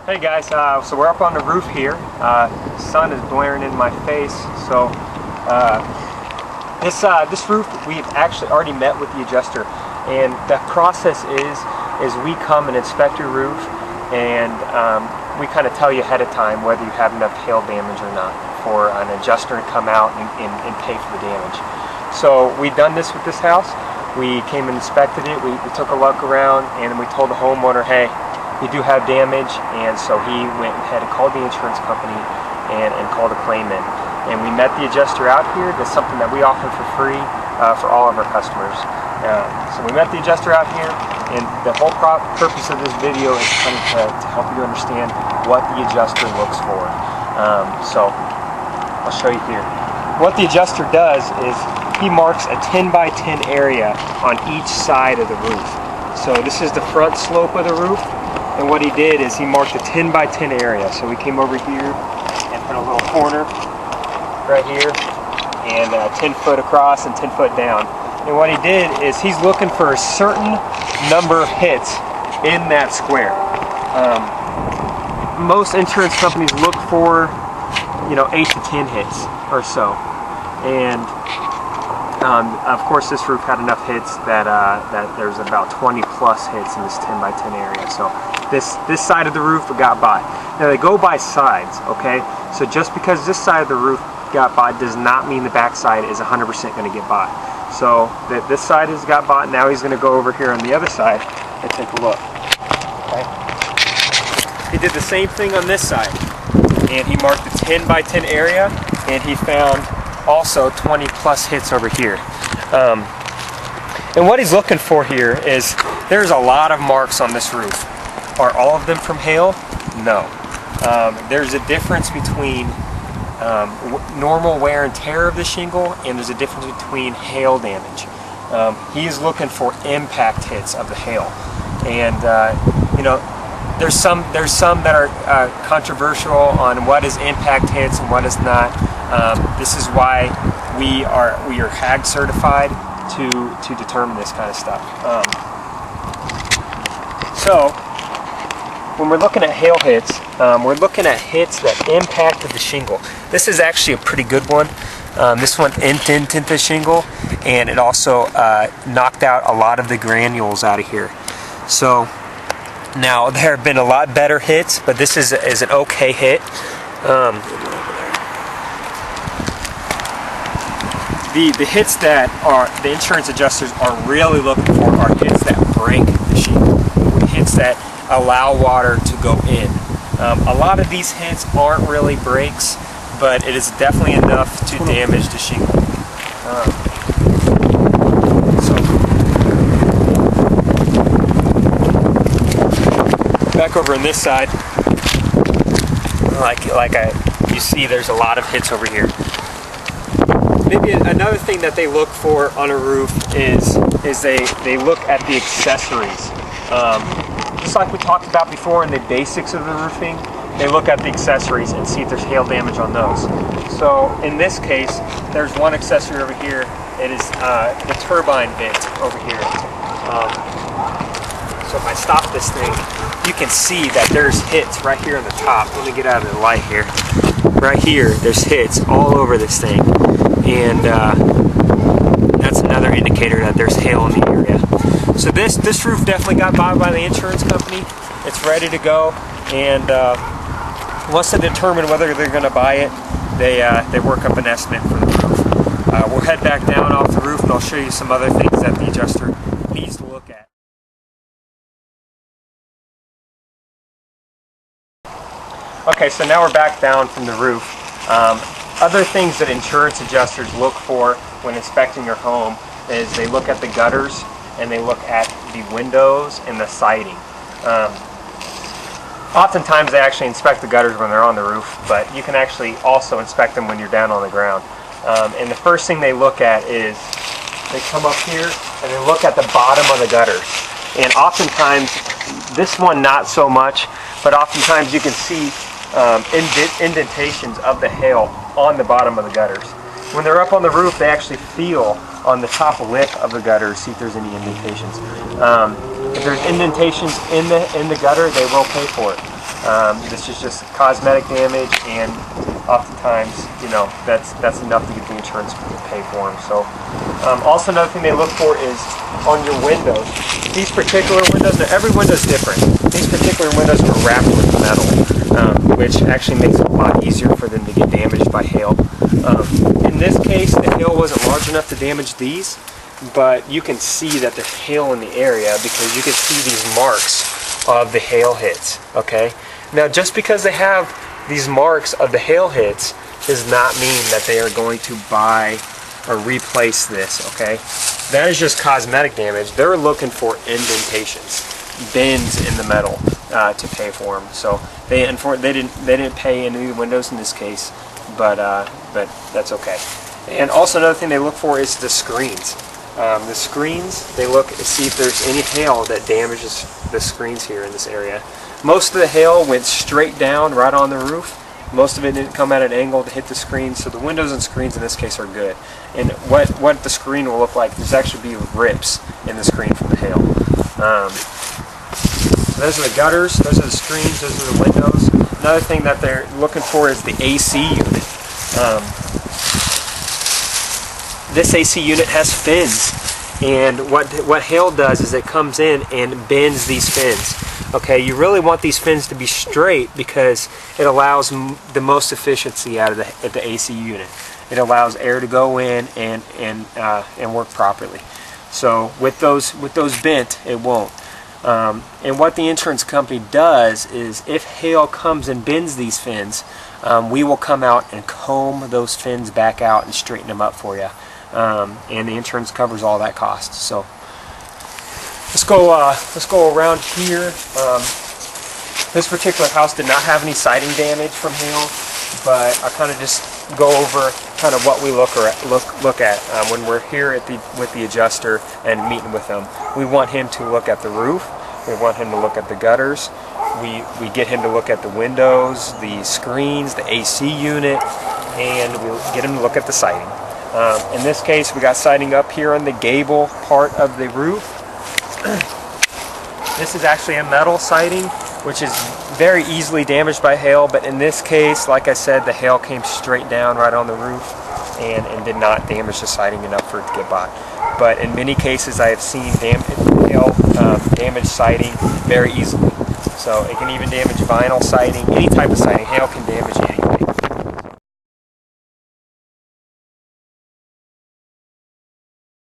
Hey guys, so we're up on the roof here. Sun is blaring in my face. So this roof, we've actually already met with the adjuster, and the process is we come and inspect your roof, and we kind of tell you ahead of time whether you have enough hail damage or not for an adjuster to come out and pay for the damage. So we've done this with this house. We came and inspected it. We took a look around, and we told the homeowner, hey, you do have damage, and so he went ahead and called the insurance company and called a claim in. And we met the adjuster out here. That's something that we offer for free for all of our customers. So we met the adjuster out here, and the whole purpose of this video is kind of to help you understand what the adjuster looks for. So I'll show you here. What the adjuster does is he marks a 10 by 10 area on each side of the roof. So this is the front slope of the roof. And what he did is he marked a 10 by 10 area. So we came over here and put a little corner right here, and 10 foot across and 10 foot down. And what he did is he's looking for a certain number of hits in that square. Most insurance companies look for, 8 to 10 hits or so. And of course, this roof had enough hits that there's about 20 plus hits in this 10 by 10 area. So this side of the roof got by. Now they go by sides, okay? So just because this side of the roof got by does not mean the back side is 100% going to get by. So this side has got by. Now he's going to go over here on the other side and take a look. Okay? He did the same thing on this side, and he marked the 10 by 10 area, and he found also 20 plus hits over here. And what he's looking for here is there's a lot of marks on this roof. Are all of them from hail? No. There's a difference between normal wear and tear of the shingle, and there's a difference between hail damage. He is looking for impact hits of the hail, and there's some that are controversial on what is impact hits and what is not. This is why we are HAG certified to determine this kind of stuff. So when we're looking at hail hits, we're looking at hits that impacted the shingle. This is actually a pretty good one. This one indented the shingle, and it also knocked out a lot of the granules out of here. So now there have been a lot better hits, but this is an okay hit. The hits that the insurance adjusters are really looking for are hits that break the shingle, hits that allow water to go in. A lot of these hits aren't really breaks, but it is definitely enough to damage the shingle. So back over on this side, you see, there's a lot of hits over here. Maybe another thing that they look for on a roof is they look at the accessories. Just like we talked about before in the basics of the roofing, they look at the accessories and see if there's hail damage on those. So in this case, there's one accessory over here. It is the turbine vent over here. So if I stop this thing, you can see that there's hits right here on the top. Let me get out of the light here. Right here, there's hits all over this thing. And that's another indicator that there's hail in the area. So this roof definitely got by the insurance company. It's ready to go, and once they determine whether they're going to buy it, they work up an estimate for the roof. We'll head back down off the roof, and I'll show you some other things that the adjuster needs to look at. Okay, so now we're back down from the roof. Other things that insurance adjusters look for when inspecting your home is they look at the gutters, and they look at the windows and the siding. Oftentimes they actually inspect the gutters when they're on the roof, but you can actually also inspect them when you're down on the ground. And the first thing they look at is they come up here and they look at the bottom of the gutters. And oftentimes, this one not so much, but oftentimes you can see indentations of the hail on the bottom of the gutters. When they're up on the roof, they actually feel on the top lip of the gutter, see if there's any indentations. If there's indentations in the gutter, they will pay for it. This is just cosmetic damage, and oftentimes, you know, that's enough to get the insurance to pay for them. So, also another thing they look for is on your windows. These particular windows, now every window is different. These particular windows are wrapped with metal, which actually makes it a lot easier for them to get damaged by hail. In this case, the hail wasn't large enough to damage these, but you can see that there's hail in the area because you can see these marks of the hail hits. Okay, now just because they have these marks of the hail hits does not mean that they are going to buy or replace this. Okay, that is just cosmetic damage. They're looking for indentations, bends in the metal to pay for them. So they didn't pay any windows in this case, but that's okay. And also another thing they look for is the screens. The screens, they look to see if there's any hail that damages the screens here in this area. Most of the hail went straight down right on the roof. Most of it didn't come at an angle to hit the screens, so the windows and screens in this case are good. And what the screen will look like, there's actually be rips in the screen from the hail. So those are the gutters, those are the screens, those are the windows. Another thing that they're looking for is the AC unit. This AC unit has fins, and what hail does is it comes in and bends these fins. Okay, you really want these fins to be straight because it allows the most efficiency out of the AC unit. It allows air to go in and work properly. So with those bent, it won't. And what the insurance company does is, if hail comes and bends these fins, we will come out and comb those fins back out and straighten them up for you. And the insurance covers all that cost. So let's go around here. This particular house did not have any siding damage from hail, but I kind of just go over kind of what we look at when we're here with the adjuster and meeting with them. We want him to look at the roof. We want him to look at the gutters. We get him to look at the windows, the screens, the AC unit, and we'll get him to look at the siding. In this case, we got siding up here on the gable part of the roof. This is actually a metal siding, which is very easily damaged by hail, but in this case, like I said, the hail came straight down right on the roof and did not damage the siding enough for it to get bought. But in many cases, I have seen hail damage siding very easily. So it can even damage vinyl siding, any type of siding. Hail can damage